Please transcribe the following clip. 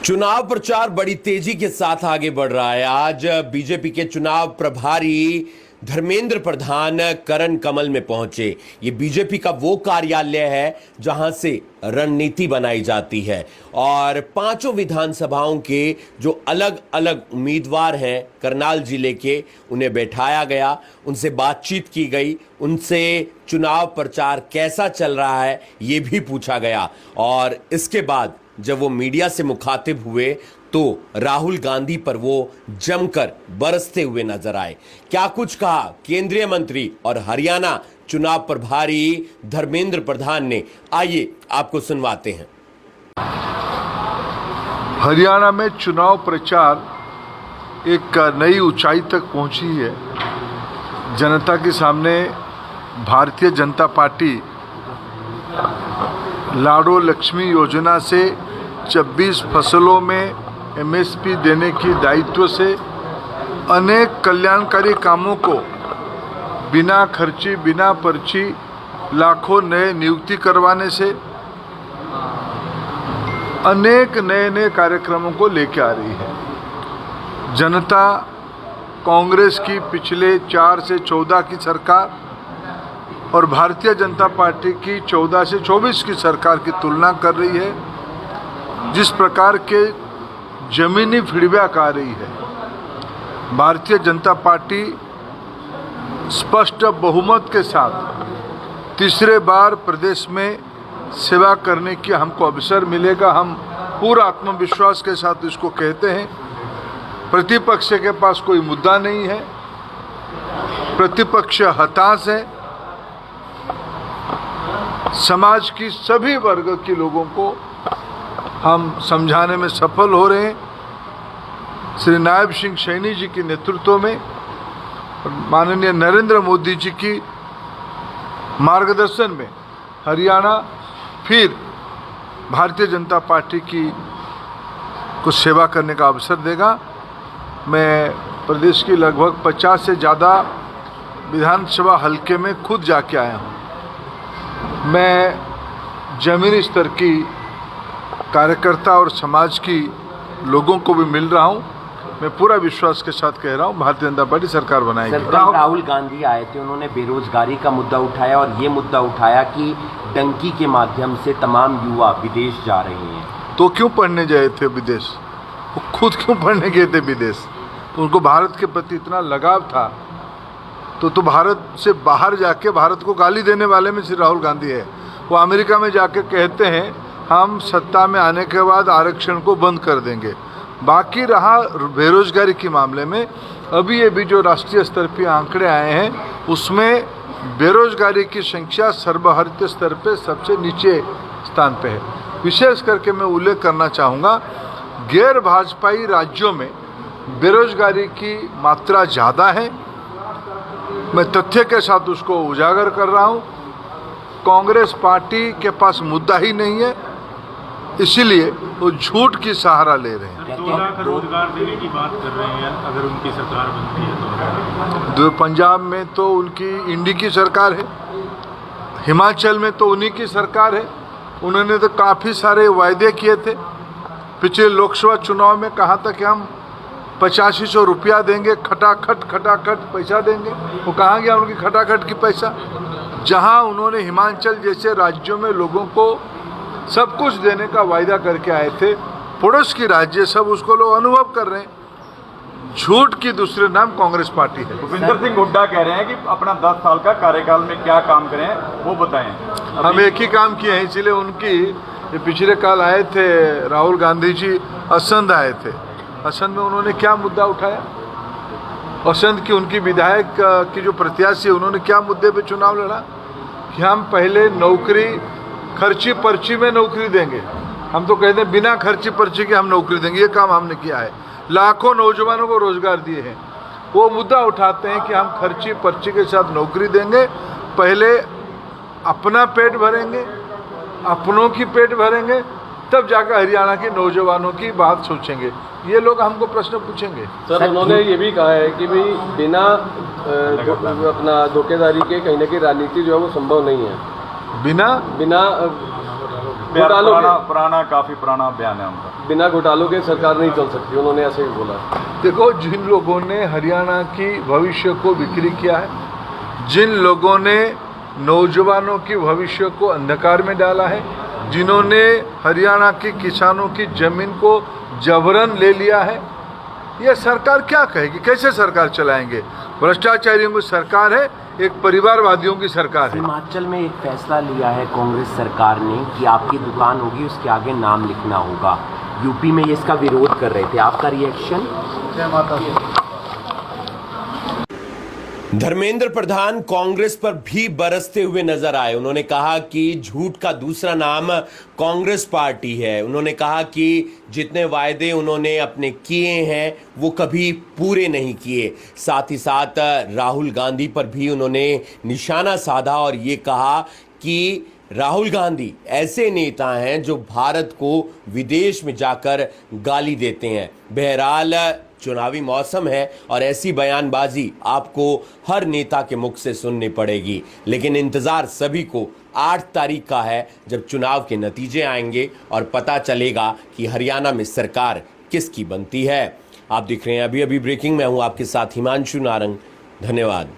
चुनाव प्रचार बड़ी तेजी के साथ आगे बढ़ रहा है। आज बीजेपी के चुनाव प्रभारी धर्मेंद्र प्रधान करण कमल में पहुंचे। ये बीजेपी का वो कार्यालय है जहां से रणनीति बनाई जाती है और पांचों विधानसभाओं के जो अलग अलग उम्मीदवार हैं करनाल जिले के, उन्हें बैठाया गया, उनसे बातचीत की गई, उनसे चुनाव प्रचार कैसा चल रहा है ये भी पूछा गया। और इसके बाद जब वो मीडिया से मुखातिब हुए तो राहुल गांधी पर वो जमकर बरसते हुए नजर आए। क्या कुछ कहा केंद्रीय मंत्री और हरियाणा चुनाव प्रभारी धर्मेंद्र प्रधान ने, आइए आपको सुनवाते हैं। हरियाणा में चुनाव प्रचार एक नई ऊंचाई तक पहुंची है। जनता के सामने भारतीय जनता पार्टी लाडो लक्ष्मी योजना से 26 फसलों में एमएसपी देने की दायित्व से अनेक कल्याणकारी कामों को बिना खर्ची बिना पर्ची लाखों नए नियुक्ति करवाने से अनेक नए कार्यक्रमों को लेकर आ रही है। जनता कांग्रेस की पिछले 4 से 14 की सरकार और भारतीय जनता पार्टी की 14 से 24 की सरकार की तुलना कर रही है। जिस प्रकार के जमीनी फीडबैक आ रही है, भारतीय जनता पार्टी स्पष्ट बहुमत के साथ तीसरे बार प्रदेश में सेवा करने की हमको अवसर मिलेगा। हम पूरा आत्मविश्वास के साथ इसको कहते हैं। प्रतिपक्ष के पास कोई मुद्दा नहीं है, प्रतिपक्ष हताश है। समाज की सभी वर्ग के लोगों को हम समझाने में सफल हो रहे हैं। श्री नायब सिंह सैनी जी के नेतृत्व में और माननीय नरेंद्र मोदी जी की मार्गदर्शन में हरियाणा फिर भारतीय जनता पार्टी की को सेवा करने का अवसर देगा। मैं प्रदेश की लगभग 50 से ज़्यादा विधानसभा हलके में खुद जाके आया हूँ। मैं जमीनी स्तर की कार्यकर्ता और समाज की लोगों को भी मिल रहा हूं। मैं पूरा विश्वास के साथ कह रहा हूं, भारतीय जनता पार्टी सरकार बनाएगी। राहुल गांधी आए थे, उन्होंने बेरोजगारी का मुद्दा उठाया और ये मुद्दा उठाया कि डंकी के माध्यम से तमाम युवा विदेश जा रहे हैं। तो क्यों पढ़ने गए थे विदेश? वो खुद क्यों पढ़ने गए थे विदेश? तो उनको भारत के प्रति इतना लगाव था तो भारत से बाहर जाके भारत को गाली देने वाले में श्री राहुल गांधी है। वो अमेरिका में जाके कहते हैं हम सत्ता में आने के बाद आरक्षण को बंद कर देंगे। बाकी रहा बेरोजगारी के मामले में, अभी जो राष्ट्रीय स्तर पर आंकड़े आए हैं उसमें बेरोजगारी की संख्या सर्वभारतीय स्तर पे सबसे नीचे स्थान पे है। विशेष करके मैं उल्लेख करना चाहूँगा, गैर भाजपाई राज्यों में बेरोजगारी की मात्रा ज़्यादा है। मैं तथ्य के साथ उसको उजागर कर रहा हूँ। कांग्रेस पार्टी के पास मुद्दा ही नहीं है, इसीलिए वो झूठ की सहारा ले रहे हैं। 2 लाख रोजगार देने की बात कर रहे हैं अगर उनकी सरकार बनती है तो। पंजाब में तो उनकी इंडी की सरकार है, हिमाचल में तो उन्हीं की सरकार है। उन्होंने तो काफ़ी सारे वायदे किए थे। पिछले लोकसभा चुनाव में कहा था कि हम 8500 रुपया देंगे, खटाखट पैसा देंगे। वो कहाँ गया उनकी खटाखट की पैसा? जहाँ उन्होंने हिमाचल जैसे राज्यों में लोगों को सब कुछ देने का वायदा करके आए थे, पड़ोस की राज्य सब उसको लोग अनुभव कर रहे हैं। झूठ की दूसरे नाम कांग्रेस पार्टी है। भूपेंद्र सिंह हुड्डा कह रहे हैं कि अपना 10 साल का कार्यकाल में क्या काम करें वो बताएं। हम एक ही काम किए हैं, इसीलिए उनकी पिछले काल आए थे राहुल गांधी जी, असंध आए थे। असंध में उन्होंने क्या मुद्दा उठाया? असंध की उनकी विधायक की जो प्रत्याशी है उन्होंने क्या मुद्दे पे चुनाव लड़ा कि हम पहले नौकरी खर्ची पर्ची में नौकरी देंगे। हम तो कहते हैं बिना खर्ची पर्ची के हम नौकरी देंगे। ये काम हमने किया है, लाखों नौजवानों को रोजगार दिए हैं। वो मुद्दा उठाते हैं कि हम खर्ची पर्ची के साथ नौकरी देंगे, पहले अपना पेट भरेंगे, अपनों की पेट भरेंगे, तब जाकर हरियाणा के नौजवानों की बात सोचेंगे। ये लोग हमको प्रश्न पूछेंगे। सर उन्होंने ये भी कहा है कि भाई बिना अपना धोखेधारी के कहीं ना कहीं राजनीति जो है वो संभव नहीं है। बिना पुराना काफी पुराना बयान है उनका। बिना घोटालों के सरकार नहीं चल सकती, उन्होंने ऐसे ही बोला। देखो, जिन लोगों ने हरियाणा की भविष्य को बिक्री किया है, जिन लोगों ने नौजवानों की भविष्य को अंधकार में डाला है, जिन्होंने हरियाणा के किसानों की जमीन को जबरन ले लिया है, यह सरकार क्या कहेगी? कैसे सरकार चलाएंगे? भ्रष्टाचारियों की सरकार है, एक परिवारवादियों की सरकार है। हिमाचल में एक फैसला लिया है कांग्रेस सरकार ने कि आपकी दुकान होगी उसके आगे नाम लिखना होगा। यूपी में ये इसका विरोध कर रहे थे, आपका रिएक्शन? जय माता दी। धर्मेंद्र प्रधान कांग्रेस पर भी बरसते हुए नजर आए। उन्होंने कहा कि झूठ का दूसरा नाम कांग्रेस पार्टी है। उन्होंने कहा कि जितने वायदे उन्होंने अपने किए हैं वो कभी पूरे नहीं किए। साथ ही साथ राहुल गांधी पर भी उन्होंने निशाना साधा और ये कहा कि राहुल गांधी ऐसे नेता हैं जो भारत को विदेश में जाकर गाली देते हैं। बहरहाल चुनावी मौसम है और ऐसी बयानबाजी आपको हर नेता के मुख से सुननी पड़ेगी, लेकिन इंतजार सभी को 8 तारीख का है जब चुनाव के नतीजे आएंगे और पता चलेगा कि हरियाणा में सरकार किसकी बनती है। आप दिख रहे हैं अभी अभी ब्रेकिंग में हूं आपके साथ हिमांशु नारंग। धन्यवाद।